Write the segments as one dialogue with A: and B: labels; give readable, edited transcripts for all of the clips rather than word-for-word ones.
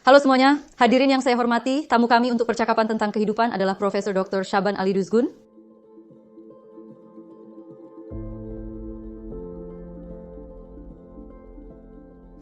A: Halo semuanya, hadirin yang saya hormati, tamu kami untuk percakapan tentang kehidupan adalah Profesor Dr. Syaban Ali Duzgun.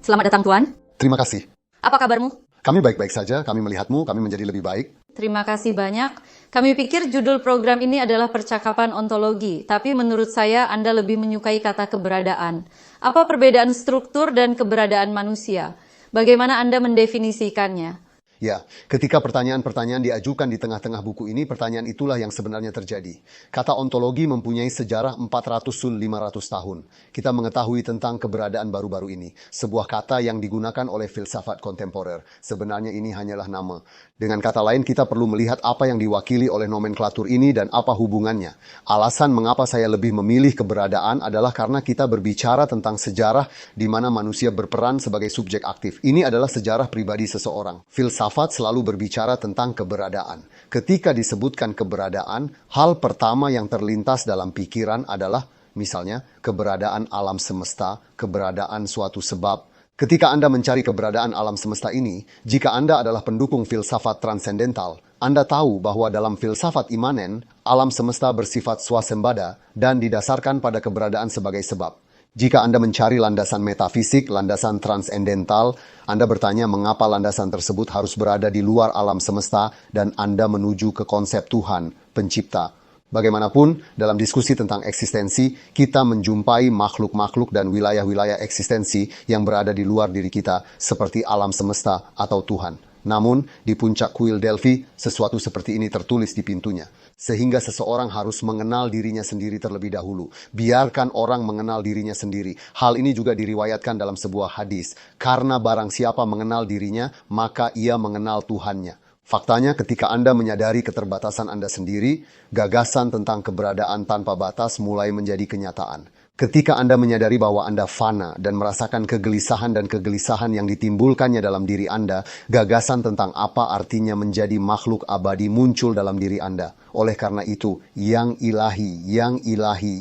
A: Selamat datang Tuan.
B: Terima kasih.
A: Apa kabarmu?
B: Kami baik-baik saja, kami melihatmu, kami menjadi lebih baik.
A: Terima kasih banyak. Kami pikir judul program ini adalah percakapan ontologi, tapi menurut saya Anda lebih menyukai kata keberadaan. Apa perbedaan struktur dan keberadaan manusia? Bagaimana Anda mendefinisikannya?
B: Ya, ketika pertanyaan-pertanyaan diajukan di tengah-tengah buku ini, pertanyaan itulah yang sebenarnya terjadi. Kata ontologi mempunyai sejarah 400-500 tahun. Kita mengetahui tentang keberadaan baru-baru ini. Sebuah kata yang digunakan oleh filsafat kontemporer. Sebenarnya ini hanyalah nama. Dengan kata lain, kita perlu melihat apa yang diwakili oleh nomenklatur ini dan apa hubungannya. Alasan mengapa saya lebih memilih keberadaan adalah karena kita berbicara tentang sejarah di mana manusia berperan sebagai subjek aktif. Ini adalah sejarah pribadi seseorang. Filsafat selalu berbicara tentang keberadaan. Ketika disebutkan keberadaan, hal pertama yang terlintas dalam pikiran adalah misalnya keberadaan alam semesta, keberadaan suatu sebab. Ketika Anda mencari keberadaan alam semesta ini, jika Anda adalah pendukung filsafat transendental, Anda tahu bahwa dalam filsafat imanen, alam semesta bersifat swasembada dan didasarkan pada keberadaan sebagai sebab. Jika Anda mencari landasan metafisik, landasan transendental, Anda bertanya mengapa landasan tersebut harus berada di luar alam semesta dan Anda menuju ke konsep Tuhan, pencipta. Bagaimanapun, dalam diskusi tentang eksistensi, kita menjumpai makhluk-makhluk dan wilayah-wilayah eksistensi yang berada di luar diri kita, seperti alam semesta atau Tuhan. Namun, di puncak kuil Delphi, sesuatu seperti ini tertulis di pintunya. Sehingga seseorang harus mengenal dirinya sendiri terlebih dahulu. Biarkan orang mengenal dirinya sendiri. Hal ini juga diriwayatkan dalam sebuah hadis. Karena barang siapa mengenal dirinya, maka ia mengenal Tuhannya. Faktanya ketika Anda menyadari keterbatasan Anda sendiri, gagasan tentang keberadaan tanpa batas mulai menjadi kenyataan. Ketika Anda menyadari bahwa Anda fana dan merasakan kegelisahan dan kegelisahan yang ditimbulkannya dalam diri Anda, gagasan tentang apa artinya menjadi makhluk abadi muncul dalam diri Anda. Oleh karena itu, yang ilahi,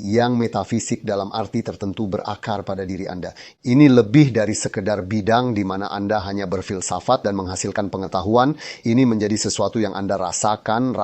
B: yang metafisik dalam arti tertentu berakar pada diri Anda. Ini lebih dari sekedar bidang di mana Anda hanya berfilsafat dan menghasilkan pengetahuan. Ini menjadi sesuatu yang Anda rasakan,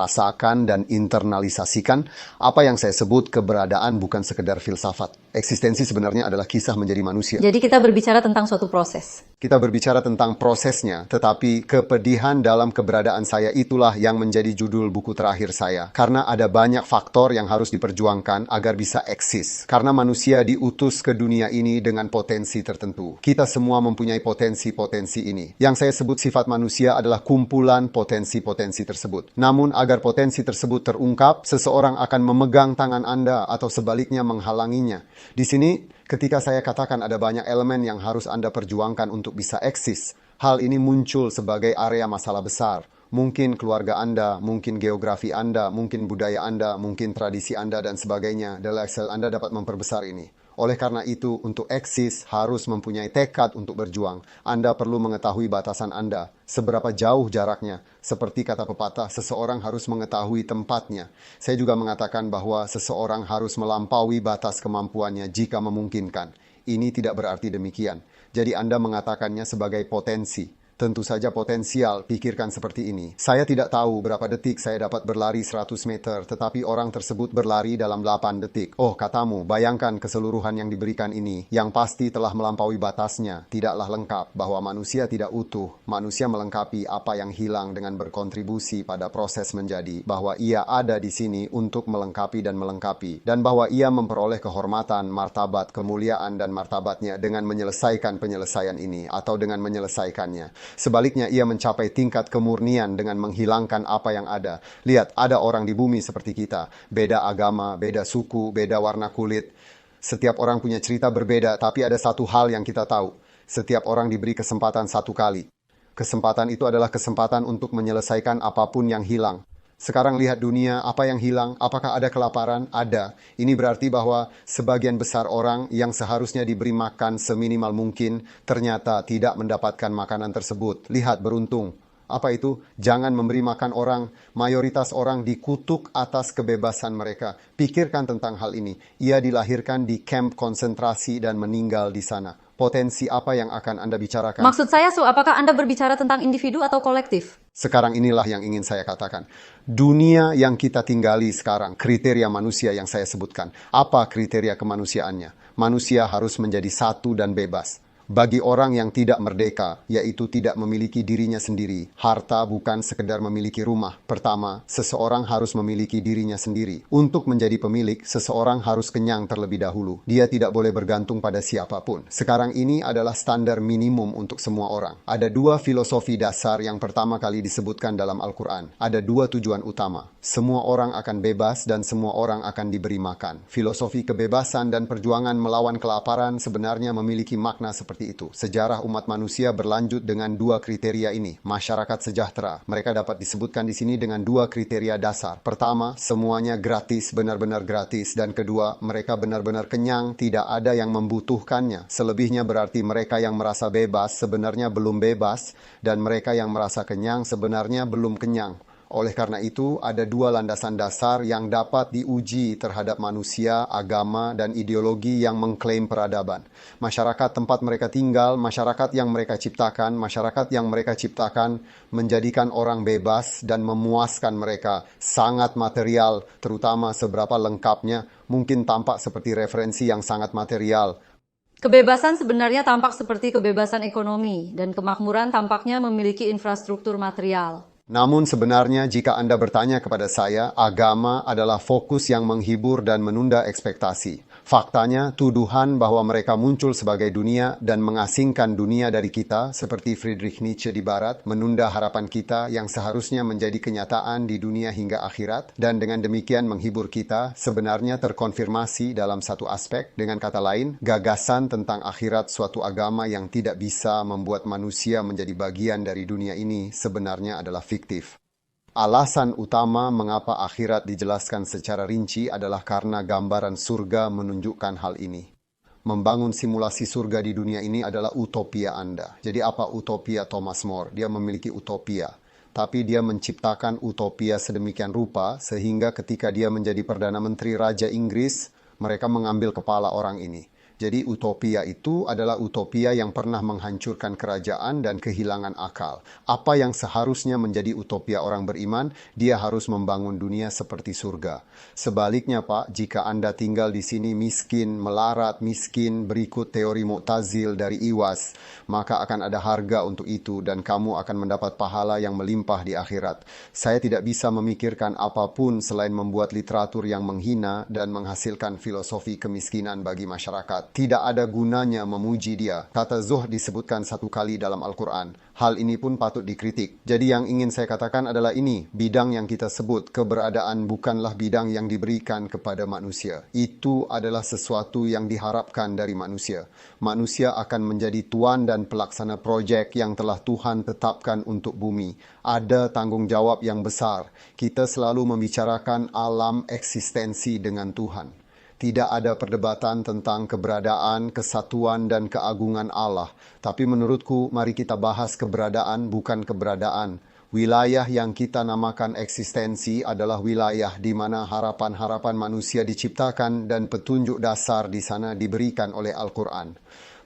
B: dan internalisasikan. Apa yang saya sebut keberadaan bukan sekedar filsafat. Eksistensi sebenarnya adalah kisah menjadi manusia.
A: Jadi kita berbicara tentang suatu proses.
B: Kita berbicara tentang prosesnya, tetapi kepedihan dalam keberadaan saya itulah yang menjadi judul buku terakhir saya. Karena ada banyak faktor yang harus diperjuangkan agar bisa eksis. Karena manusia diutus ke dunia ini dengan potensi tertentu. Kita semua mempunyai potensi-potensi ini. Yang saya sebut sifat manusia adalah kumpulan potensi-potensi tersebut. Namun agar potensi tersebut terungkap, seseorang akan memegang tangan Anda atau sebaliknya menghalanginya. Di sini, ketika saya katakan ada banyak elemen yang harus Anda perjuangkan untuk bisa eksis, hal ini muncul sebagai area masalah besar. Mungkin keluarga Anda, mungkin geografi Anda, mungkin budaya Anda, mungkin tradisi Anda, dan sebagainya. Dalam Excel Anda dapat memperbesar ini. Oleh karena itu, untuk eksis harus mempunyai tekad untuk berjuang. Anda perlu mengetahui batasan Anda, seberapa jauh jaraknya. Seperti kata pepatah, seseorang harus mengetahui tempatnya. Saya juga mengatakan bahwa seseorang harus melampaui batas kemampuannya jika memungkinkan. Ini tidak berarti demikian. Jadi Anda mengatakannya sebagai potensi. Tentu saja potensial, pikirkan seperti ini. Saya tidak tahu berapa detik saya dapat berlari 100 meter, tetapi orang tersebut berlari dalam 8 detik. Oh, katamu, bayangkan keseluruhan yang diberikan ini, yang pasti telah melampaui batasnya, tidaklah lengkap, bahwa manusia tidak utuh. Manusia melengkapi apa yang hilang dengan berkontribusi pada proses menjadi, bahwa ia ada di sini untuk melengkapi, dan bahwa ia memperoleh kehormatan, martabat, kemuliaan, dan martabatnya dengan menyelesaikan penyelesaian ini, atau dengan menyelesaikannya. Sebaliknya ia mencapai tingkat kemurnian dengan menghilangkan apa yang ada. Lihat, ada orang di bumi seperti kita. Beda agama, beda suku, beda warna kulit. Setiap orang punya cerita berbeda, tapi ada satu hal yang kita tahu. Setiap orang diberi kesempatan satu kali. Kesempatan itu adalah kesempatan untuk menyelesaikan apapun yang hilang. Sekarang lihat dunia, apa yang hilang? Apakah ada kelaparan? Ada. Ini berarti bahwa sebagian besar orang yang seharusnya diberi makan seminimal mungkin ternyata tidak mendapatkan makanan tersebut. Lihat, beruntung. Apa itu? Jangan memberi makan orang. Mayoritas orang dikutuk atas kebebasan mereka. Pikirkan tentang hal ini. Ia dilahirkan di kamp konsentrasi dan meninggal di sana. Potensi apa yang akan Anda bicarakan?
A: Maksud saya, apakah Anda berbicara tentang individu atau kolektif?
B: Sekarang inilah yang ingin saya katakan. Dunia yang kita tinggali sekarang, kriteria manusia yang saya sebutkan. Apa kriteria kemanusiaannya? Manusia harus menjadi satu dan bebas. Bagi orang yang tidak merdeka, yaitu tidak memiliki dirinya sendiri, harta bukan sekedar memiliki rumah. Pertama, seseorang harus memiliki dirinya sendiri. Untuk menjadi pemilik, seseorang harus kenyang terlebih dahulu. Dia tidak boleh bergantung pada siapapun. Sekarang ini adalah standar minimum untuk semua orang. Ada dua filosofi dasar yang pertama kali disebutkan dalam Al-Quran. Ada dua tujuan utama. Semua orang akan bebas dan semua orang akan diberi makan. Filosofi kebebasan dan perjuangan melawan kelaparan sebenarnya memiliki makna seperti itu. Sejarah umat manusia berlanjut dengan dua kriteria ini. Masyarakat sejahtera. Mereka dapat disebutkan di sini dengan dua kriteria dasar. Pertama, semuanya gratis, benar-benar gratis. Dan kedua, mereka benar-benar kenyang, tidak ada yang membutuhkannya. Selebihnya berarti mereka yang merasa bebas sebenarnya belum bebas, dan mereka yang merasa kenyang sebenarnya belum kenyang. Oleh karena itu, ada dua landasan dasar yang dapat diuji terhadap manusia, agama, dan ideologi yang mengklaim peradaban. Masyarakat tempat mereka tinggal, masyarakat yang mereka ciptakan menjadikan orang bebas dan memuaskan mereka. Sangat material, terutama seberapa lengkapnya, mungkin tampak seperti referensi yang sangat material.
A: Kebebasan sebenarnya tampak seperti kebebasan ekonomi, dan kemakmuran tampaknya memiliki infrastruktur material.
B: Namun sebenarnya jika Anda bertanya kepada saya, agama adalah fokus yang menghibur dan menunda ekspektasi. Faktanya, tuduhan bahwa mereka muncul sebagai dunia dan mengasingkan dunia dari kita, seperti Friedrich Nietzsche di Barat, menunda harapan kita yang seharusnya menjadi kenyataan di dunia hingga akhirat, dan dengan demikian menghibur kita, sebenarnya terkonfirmasi dalam satu aspek. Dengan kata lain, gagasan tentang akhirat suatu agama yang tidak bisa membuat manusia menjadi bagian dari dunia ini sebenarnya adalah fiktif. Alasan utama mengapa akhirat dijelaskan secara rinci adalah karena gambaran surga menunjukkan hal ini. Membangun simulasi surga di dunia ini adalah utopia Anda. Jadi apa utopia Thomas More? Dia memiliki utopia. Tapi dia menciptakan utopia sedemikian rupa sehingga ketika dia menjadi Perdana Menteri Raja Inggris, mereka mengambil kepala orang ini. Jadi utopia itu adalah utopia yang pernah menghancurkan kerajaan dan kehilangan akal. Apa yang seharusnya menjadi utopia orang beriman, dia harus membangun dunia seperti surga. Sebaliknya Pak, jika Anda tinggal di sini miskin, melarat, miskin, berikut teori Mu'tazil dari Iwas, maka akan ada harga untuk itu dan kamu akan mendapat pahala yang melimpah di akhirat. Saya tidak bisa memikirkan apapun selain membuat literatur yang menghina dan menghasilkan filosofi kemiskinan bagi masyarakat. Tidak ada gunanya memuji dia. Kata zuhd disebutkan satu kali dalam Al-Quran. Hal ini pun patut dikritik. Jadi yang ingin saya katakan adalah ini. Bidang yang kita sebut keberadaan bukanlah bidang yang diberikan kepada manusia. Itu adalah sesuatu yang diharapkan dari manusia. Manusia akan menjadi tuan dan pelaksana proyek yang telah Tuhan tetapkan untuk bumi. Ada tanggung jawab yang besar. Kita selalu membicarakan alam eksistensi dengan Tuhan. Tidak ada perdebatan tentang keberadaan, kesatuan, dan keagungan Allah. Tapi menurutku, mari kita bahas keberadaan bukan keberadaan. Wilayah yang kita namakan eksistensi adalah wilayah di mana harapan-harapan manusia diciptakan dan petunjuk dasar di sana diberikan oleh Al-Quran.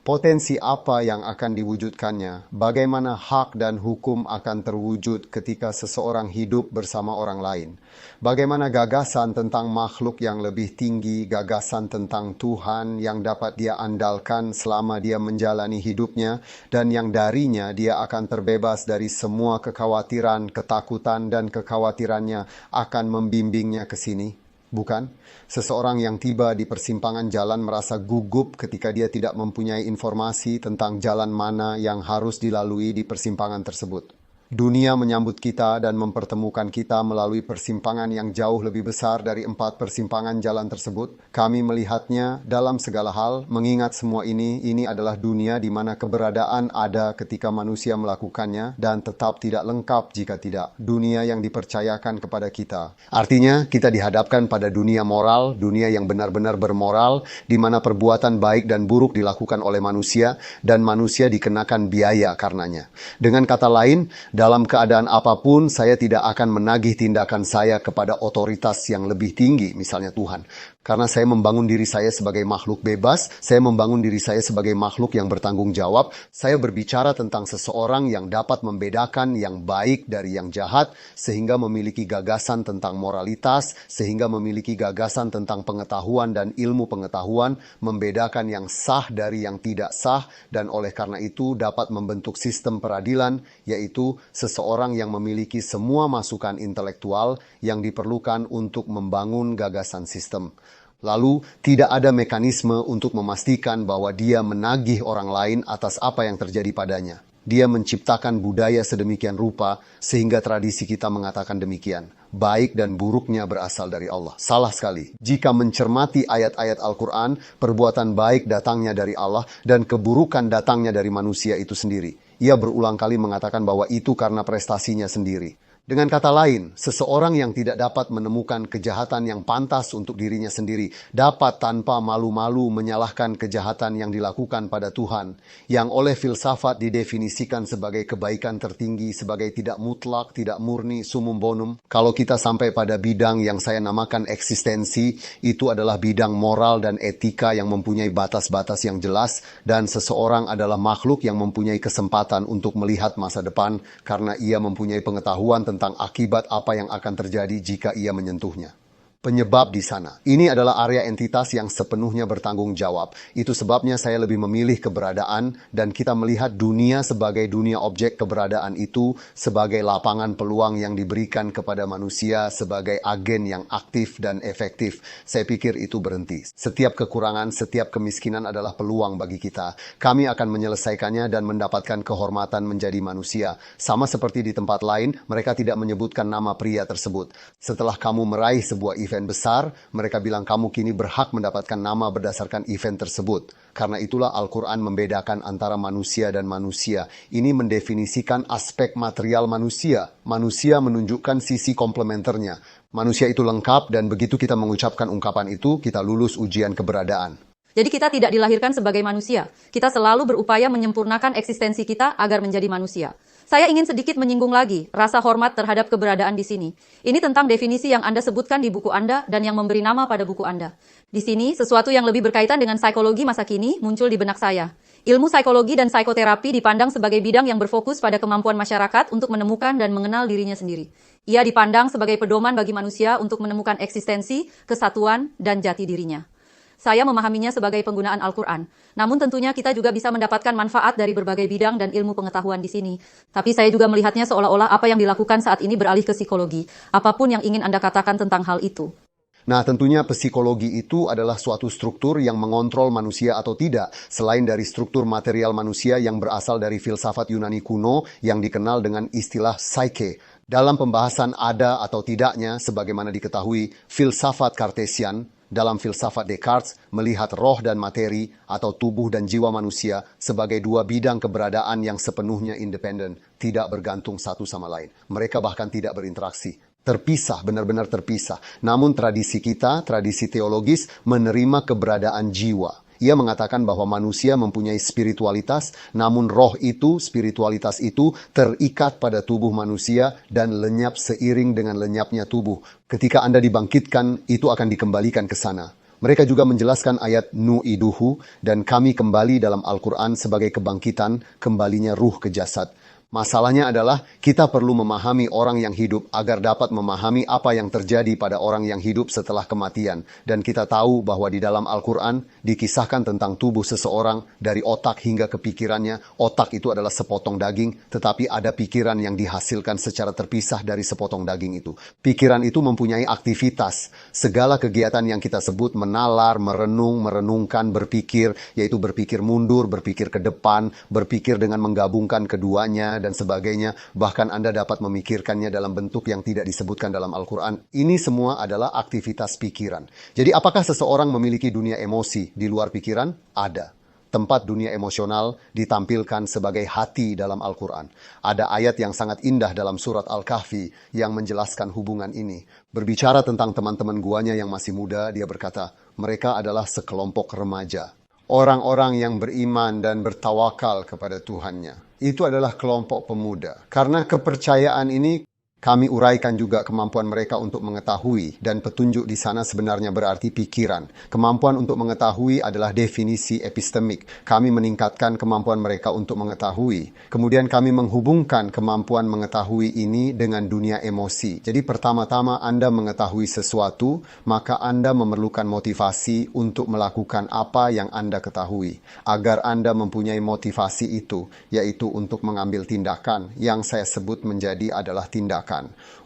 B: Potensi apa yang akan diwujudkannya? Bagaimana hak dan hukum akan terwujud ketika seseorang hidup bersama orang lain? Bagaimana gagasan tentang makhluk yang lebih tinggi, gagasan tentang Tuhan yang dapat dia andalkan selama dia menjalani hidupnya, dan yang darinya dia akan terbebas dari semua kekhawatiran, ketakutan, dan kekhawatirannya akan membimbingnya ke sini? Bukan? Seseorang yang tiba di persimpangan jalan merasa gugup ketika dia tidak mempunyai informasi tentang jalan mana yang harus dilalui di persimpangan tersebut. Dunia menyambut kita dan mempertemukan kita melalui persimpangan yang jauh lebih besar dari 4 persimpangan jalan tersebut. Kami melihatnya dalam segala hal, mengingat semua ini adalah dunia di mana keberadaan ada ketika manusia melakukannya dan tetap tidak lengkap jika tidak. Dunia yang dipercayakan kepada kita. Artinya, kita dihadapkan pada dunia moral, dunia yang benar-benar bermoral, di mana perbuatan baik dan buruk dilakukan oleh manusia dan manusia dikenakan biaya karenanya. Dengan kata lain, Dalam keadaan apapun, saya tidak akan menagih tindakan saya kepada otoritas yang lebih tinggi, misalnya Tuhan. Karena saya membangun diri saya sebagai makhluk bebas, saya membangun diri saya sebagai makhluk yang bertanggung jawab, saya berbicara tentang seseorang yang dapat membedakan yang baik dari yang jahat, sehingga memiliki gagasan tentang moralitas, sehingga memiliki gagasan tentang pengetahuan dan ilmu pengetahuan, membedakan yang sah dari yang tidak sah, dan oleh karena itu dapat membentuk sistem peradilan, yaitu seseorang yang memiliki semua masukan intelektual yang diperlukan untuk membangun gagasan sistem. Lalu, tidak ada mekanisme untuk memastikan bahwa dia menagih orang lain atas apa yang terjadi padanya. Dia menciptakan budaya sedemikian rupa sehingga tradisi kita mengatakan demikian. Baik dan buruknya berasal dari Allah. Salah sekali. Jika mencermati ayat-ayat Al-Quran, perbuatan baik datangnya dari Allah dan keburukan datangnya dari manusia itu sendiri. Ia berulang kali mengatakan bahwa itu karena prestasinya sendiri. Dengan kata lain, seseorang yang tidak dapat menemukan kejahatan yang pantas untuk dirinya sendiri dapat tanpa malu-malu menyalahkan kejahatan yang dilakukan pada Tuhan, yang oleh filsafat didefinisikan sebagai kebaikan tertinggi, sebagai tidak mutlak, tidak murni, sumum bonum. Kalau kita sampai pada bidang yang saya namakan eksistensi, itu adalah bidang moral dan etika yang mempunyai batas-batas yang jelas, dan seseorang adalah makhluk yang mempunyai kesempatan untuk melihat masa depan karena ia mempunyai pengetahuan tentang akibat apa yang akan terjadi jika ia menyentuhnya. Penyebab di sana. Ini adalah area entitas yang sepenuhnya bertanggung jawab. Itu sebabnya saya lebih memilih keberadaan dan kita melihat dunia sebagai dunia objek keberadaan itu sebagai lapangan peluang yang diberikan kepada manusia sebagai agen yang aktif dan efektif. Saya pikir itu berhenti. Setiap kekurangan, setiap kemiskinan adalah peluang bagi kita. Kami akan menyelesaikannya dan mendapatkan kehormatan menjadi manusia. Sama seperti di tempat lain, mereka tidak menyebutkan nama pria tersebut. Setelah kamu meraih sebuah event besar, mereka bilang kamu kini berhak mendapatkan nama berdasarkan event tersebut. Karena itulah Al-Quran membedakan antara manusia dan manusia. Ini mendefinisikan aspek material manusia. Manusia menunjukkan sisi komplementernya. Manusia itu lengkap dan begitu kita mengucapkan ungkapan itu, kita lulus ujian keberadaan.
A: Jadi kita tidak dilahirkan sebagai manusia. Kita selalu berupaya menyempurnakan eksistensi kita agar menjadi manusia. Saya ingin sedikit menyinggung lagi rasa hormat terhadap keberadaan di sini. Ini tentang definisi yang Anda sebutkan di buku Anda dan yang memberi nama pada buku Anda. Di sini, sesuatu yang lebih berkaitan dengan psikologi masa kini muncul di benak saya. Ilmu psikologi dan psikoterapi dipandang sebagai bidang yang berfokus pada kemampuan masyarakat untuk menemukan dan mengenal dirinya sendiri. Ia dipandang sebagai pedoman bagi manusia untuk menemukan eksistensi, kesatuan, dan jati dirinya. Saya memahaminya sebagai penggunaan Al-Quran. Namun tentunya kita juga bisa mendapatkan manfaat dari berbagai bidang dan ilmu pengetahuan di sini. Tapi saya juga melihatnya seolah-olah apa yang dilakukan saat ini beralih ke psikologi. Apapun yang ingin Anda katakan tentang hal itu.
B: Nah, tentunya psikologi itu adalah suatu struktur yang mengontrol manusia atau tidak, selain dari struktur material manusia yang berasal dari filsafat Yunani kuno yang dikenal dengan istilah psyche. Dalam pembahasan ada atau tidaknya, sebagaimana diketahui, filsafat Kartesian, dalam filsafat Descartes, melihat roh dan materi atau tubuh dan jiwa manusia sebagai dua bidang keberadaan yang sepenuhnya independen, tidak bergantung satu sama lain. Mereka bahkan tidak berinteraksi. Terpisah, benar-benar terpisah. Namun tradisi kita, tradisi teologis, menerima keberadaan jiwa. Ia mengatakan bahwa manusia mempunyai spiritualitas, namun roh itu, spiritualitas itu terikat pada tubuh manusia dan lenyap seiring dengan lenyapnya tubuh. Ketika Anda dibangkitkan, itu akan dikembalikan ke sana. Mereka juga menjelaskan ayat nu'iduhu dan kami kembali dalam Al-Quran sebagai kebangkitan, kembalinya ruh ke jasad. Masalahnya adalah kita perlu memahami orang yang hidup agar dapat memahami apa yang terjadi pada orang yang hidup setelah kematian. Dan kita tahu bahwa di dalam Al-Quran dikisahkan tentang tubuh seseorang dari otak hingga ke pikirannya. Otak itu adalah sepotong daging, tetapi ada pikiran yang dihasilkan secara terpisah dari sepotong daging itu. Pikiran itu mempunyai aktivitas. Segala kegiatan yang kita sebut menalar, merenung, merenungkan, berpikir, yaitu berpikir mundur, berpikir ke depan, berpikir dengan menggabungkan keduanya, dan sebagainya, bahkan Anda dapat memikirkannya dalam bentuk yang tidak disebutkan dalam Al-Quran. Ini semua adalah aktivitas pikiran. Jadi apakah seseorang memiliki dunia emosi di luar pikiran? Ada. Tempat dunia emosional ditampilkan sebagai hati dalam Al-Quran. Ada ayat yang sangat indah dalam surat Al-Kahfi yang menjelaskan hubungan ini. Berbicara tentang teman-teman guanya yang masih muda, dia berkata, mereka adalah sekelompok remaja. Orang-orang yang beriman dan bertawakal kepada Tuhannya. itu adalah kelompok pemuda. Karena kepercayaan ini kami uraikan juga kemampuan mereka untuk mengetahui, dan petunjuk di sana sebenarnya berarti pikiran. Kemampuan untuk mengetahui adalah definisi epistemik. Kami meningkatkan kemampuan mereka untuk mengetahui. Kemudian kami menghubungkan kemampuan mengetahui ini dengan dunia emosi. Jadi pertama-tama Anda mengetahui sesuatu, maka Anda memerlukan motivasi untuk melakukan apa yang Anda ketahui. Agar Anda mempunyai motivasi itu, yaitu untuk mengambil tindakan yang saya sebut menjadi adalah tindakan.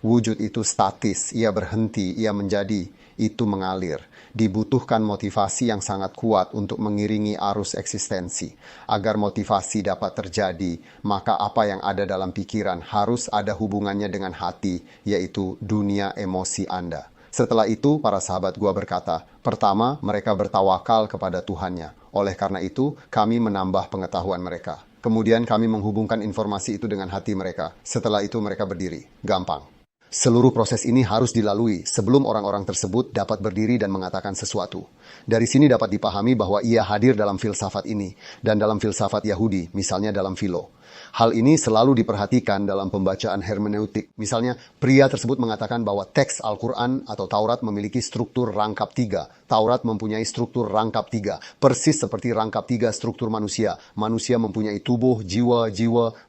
B: Wujud itu statis, ia berhenti, ia menjadi, itu mengalir. Dibutuhkan motivasi yang sangat kuat untuk mengiringi arus eksistensi. Agar motivasi dapat terjadi, maka apa yang ada dalam pikiran harus ada hubungannya dengan hati, yaitu dunia emosi Anda. Setelah itu, para sahabat gua berkata, pertama, mereka bertawakal kepada Tuhannya. Oleh karena itu, kami menambah pengetahuan mereka. Kemudian kami menghubungkan informasi itu dengan hati mereka. Setelah itu mereka berdiri. Gampang. Seluruh proses ini harus dilalui sebelum orang-orang tersebut dapat berdiri dan mengatakan sesuatu. Dari sini dapat dipahami bahwa ia hadir dalam filsafat ini dan dalam filsafat Yahudi, misalnya dalam Philo. Hal ini selalu diperhatikan dalam pembacaan hermeneutik. Misalnya, pria tersebut mengatakan bahwa teks Al-Quran atau Taurat memiliki struktur rangkap 3. Taurat mempunyai struktur rangkap 3. Persis seperti rangkap 3 struktur manusia. Manusia mempunyai tubuh, jiwa.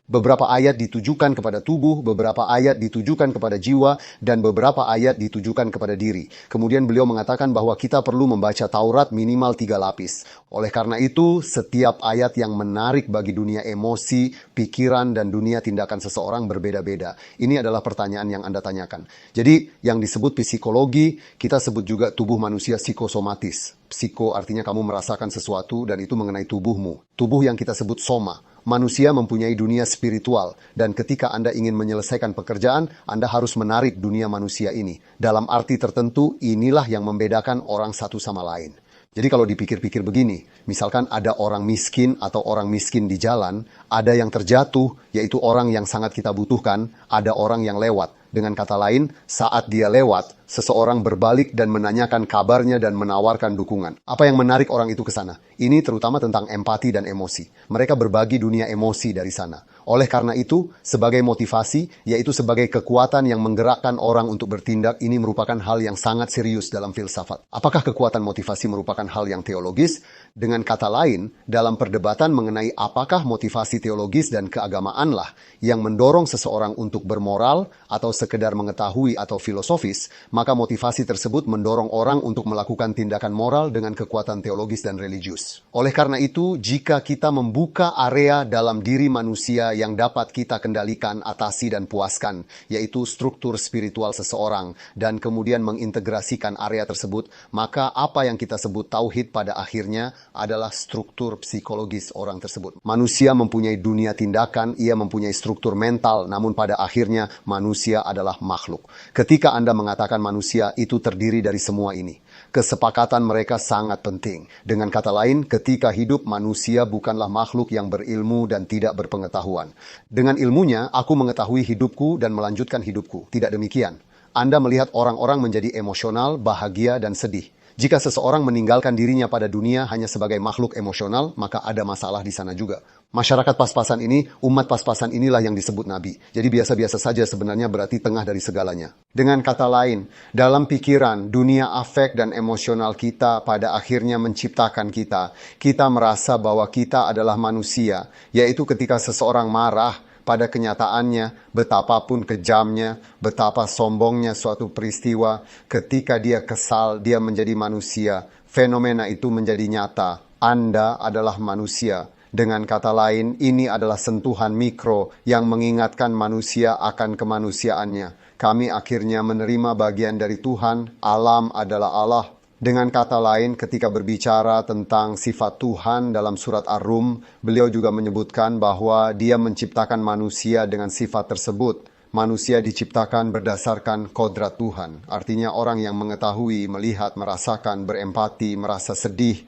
B: Beberapa ayat ditujukan kepada tubuh, beberapa ayat ditujukan kepada jiwa, dan beberapa ayat ditujukan kepada diri. Kemudian beliau mengatakan bahwa kita perlu membaca Taurat minimal 3 lapis. Oleh karena itu, setiap ayat yang menarik bagi dunia emosi, pikiran, dan dunia tindakan seseorang berbeda-beda. Ini adalah pertanyaan yang Anda tanyakan. Jadi, yang disebut psikologi, kita sebut juga tubuh manusia psikosomatis. Psiko artinya kamu merasakan sesuatu dan itu mengenai tubuhmu. Tubuh yang kita sebut soma. Manusia mempunyai dunia spiritual, dan ketika Anda ingin menyelesaikan pekerjaan, Anda harus menarik dunia manusia ini. Dalam arti tertentu, inilah yang membedakan orang satu sama lain. Jadi kalau dipikir-pikir begini, misalkan ada orang miskin atau orang miskin di jalan, ada yang terjatuh, yaitu orang yang sangat kita butuhkan, ada orang yang lewat. Dengan kata lain, saat dia lewat, seseorang berbalik dan menanyakan kabarnya dan menawarkan dukungan. Apa yang menarik orang itu ke sana? Ini terutama tentang empati dan emosi. Mereka berbagi dunia emosi dari sana. Oleh karena itu, sebagai motivasi, yaitu sebagai kekuatan yang menggerakkan orang untuk bertindak, ini merupakan hal yang sangat serius dalam filsafat. Apakah kekuatan motivasi merupakan hal yang teologis? Dengan kata lain, dalam perdebatan mengenai apakah motivasi teologis dan keagamaanlah yang mendorong seseorang untuk bermoral atau sekedar mengetahui atau filosofis, maka motivasi tersebut mendorong orang untuk melakukan tindakan moral dengan kekuatan teologis dan religius. Oleh karena itu, jika kita membuka area dalam diri manusia yang dapat kita kendalikan, atasi, dan puaskan, yaitu struktur spiritual seseorang, dan kemudian mengintegrasikan area tersebut, maka apa yang kita sebut tauhid pada akhirnya adalah struktur psikologis orang tersebut. Manusia mempunyai dunia tindakan, ia mempunyai struktur mental, namun pada akhirnya manusia adalah makhluk. Ketika Anda mengatakan manusia, itu terdiri dari semua ini. Kesepakatan mereka sangat penting. Dengan kata lain, ketika hidup, manusia bukanlah makhluk yang berilmu dan tidak berpengetahuan. Dengan ilmunya, aku mengetahui hidupku dan melanjutkan hidupku. Tidak demikian. Anda melihat orang-orang menjadi emosional, bahagia, dan sedih. Jika seseorang meninggalkan dirinya pada dunia hanya sebagai makhluk emosional, maka ada masalah di sana juga. Masyarakat pas-pasan ini, umat pas-pasan inilah yang disebut Nabi. Jadi biasa-biasa saja sebenarnya berarti tengah dari segalanya. Dengan kata lain, dalam pikiran, dunia afek dan emosional kita pada akhirnya menciptakan kita. Kita merasa bahwa kita adalah manusia, yaitu ketika seseorang marah, pada kenyataannya, betapapun kejamnya, betapa sombongnya suatu peristiwa, ketika dia kesal, dia menjadi manusia. Fenomena itu menjadi nyata. Anda adalah manusia. Dengan kata lain, ini adalah sentuhan mikro yang mengingatkan manusia akan kemanusiaannya. Kami akhirnya menerima bagian dari Tuhan, alam adalah Allah. Dengan kata lain, ketika berbicara tentang sifat Tuhan dalam surat Ar-Rum, beliau juga menyebutkan bahwa Dia menciptakan manusia dengan sifat tersebut. Manusia diciptakan berdasarkan kodrat Tuhan. Artinya orang yang mengetahui, melihat, merasakan, berempati, merasa sedih,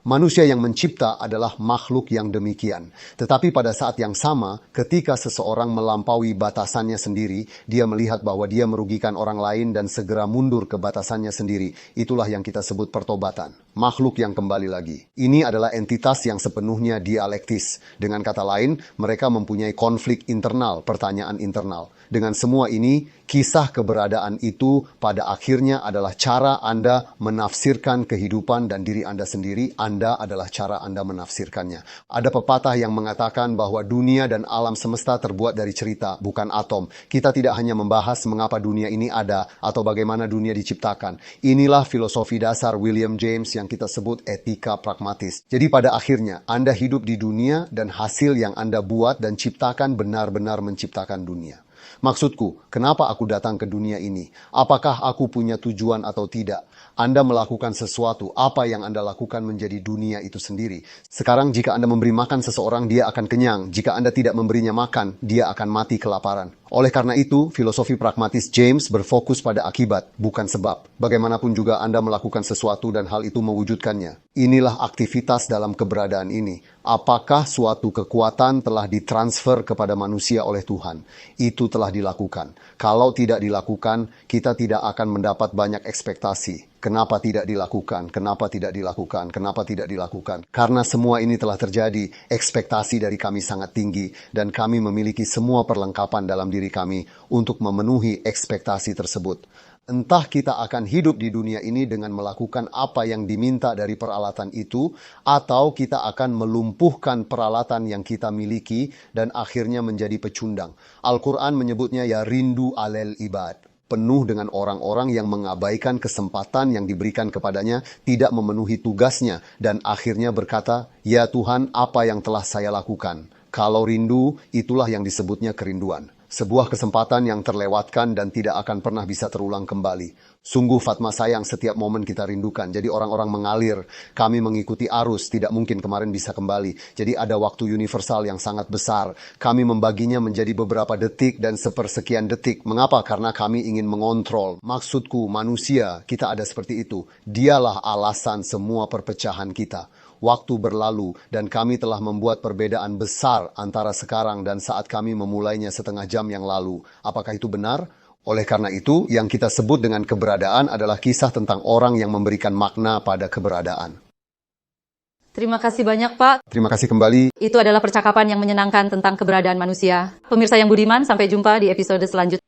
B: Manusia yang mencipta adalah makhluk yang demikian. Tetapi pada saat yang sama, ketika seseorang melampaui batasannya sendiri, dia melihat bahwa dia merugikan orang lain dan segera mundur ke batasannya sendiri. Itulah yang kita sebut pertobatan. Makhluk yang kembali lagi. Ini adalah entitas yang sepenuhnya dialektis. Dengan kata lain, mereka mempunyai konflik internal, pertanyaan internal. Dengan semua ini, kisah keberadaan itu pada akhirnya adalah cara Anda menafsirkan kehidupan dan diri Anda sendiri. Anda adalah cara Anda menafsirkannya. Ada pepatah yang mengatakan bahwa dunia dan alam semesta terbuat dari cerita, bukan atom. Kita tidak hanya membahas mengapa dunia ini ada atau bagaimana dunia diciptakan. Inilah filosofi dasar William James yang kita sebut etika pragmatis. Jadi pada akhirnya, Anda hidup di dunia dan hasil yang Anda buat dan ciptakan benar-benar menciptakan dunia. Maksudku, kenapa aku datang ke dunia ini? Apakah aku punya tujuan atau tidak? Anda melakukan sesuatu, apa yang Anda lakukan menjadi dunia itu sendiri. Sekarang jika Anda memberi makan seseorang, dia akan kenyang. Jika Anda tidak memberinya makan, dia akan mati kelaparan. Oleh karena itu, filosofi pragmatis James berfokus pada akibat, bukan sebab. Bagaimanapun juga Anda melakukan sesuatu dan hal itu mewujudkannya. Inilah aktivitas dalam keberadaan ini. Apakah suatu kekuatan telah ditransfer kepada manusia oleh Tuhan? Itu telah dilakukan. Kalau tidak dilakukan, kita tidak akan mendapat banyak ekspektasi. Kenapa tidak dilakukan? Kenapa tidak dilakukan? Kenapa tidak dilakukan? Karena semua ini telah terjadi, ekspektasi dari kami sangat tinggi, dan kami memiliki semua perlengkapan dalam diri kami untuk memenuhi ekspektasi tersebut. Entah kita akan hidup di dunia ini dengan melakukan apa yang diminta dari peralatan itu, atau kita akan melumpuhkan peralatan yang kita miliki dan akhirnya menjadi pecundang. Al-Quran menyebutnya ya rindu alel ibad. Penuh dengan orang-orang yang mengabaikan kesempatan yang diberikan kepadanya, tidak memenuhi tugasnya, dan akhirnya berkata, ya Tuhan, apa yang telah saya lakukan? Kalau rindu, itulah yang disebutnya kerinduan. Sebuah kesempatan yang terlewatkan dan tidak akan pernah bisa terulang kembali. Sungguh Fatma sayang setiap momen kita rindukan. Jadi orang-orang mengalir, kami mengikuti arus, tidak mungkin kemarin bisa kembali. Jadi ada waktu universal yang sangat besar. Kami membaginya menjadi beberapa detik dan sepersekian detik. Mengapa? Karena kami ingin mengontrol. Maksudku manusia, kita ada seperti itu. Dialah alasan semua perpecahan kita. Waktu berlalu dan kami telah membuat perbedaan besar antara sekarang dan saat kami memulainya setengah jam yang lalu. Apakah itu benar? Oleh karena itu, yang kita sebut dengan keberadaan adalah kisah tentang orang yang memberikan makna pada keberadaan.
A: Terima kasih banyak, Pak.
B: Terima kasih kembali.
A: Itu adalah percakapan yang menyenangkan tentang keberadaan manusia. Pemirsa yang budiman, sampai jumpa di episode selanjutnya.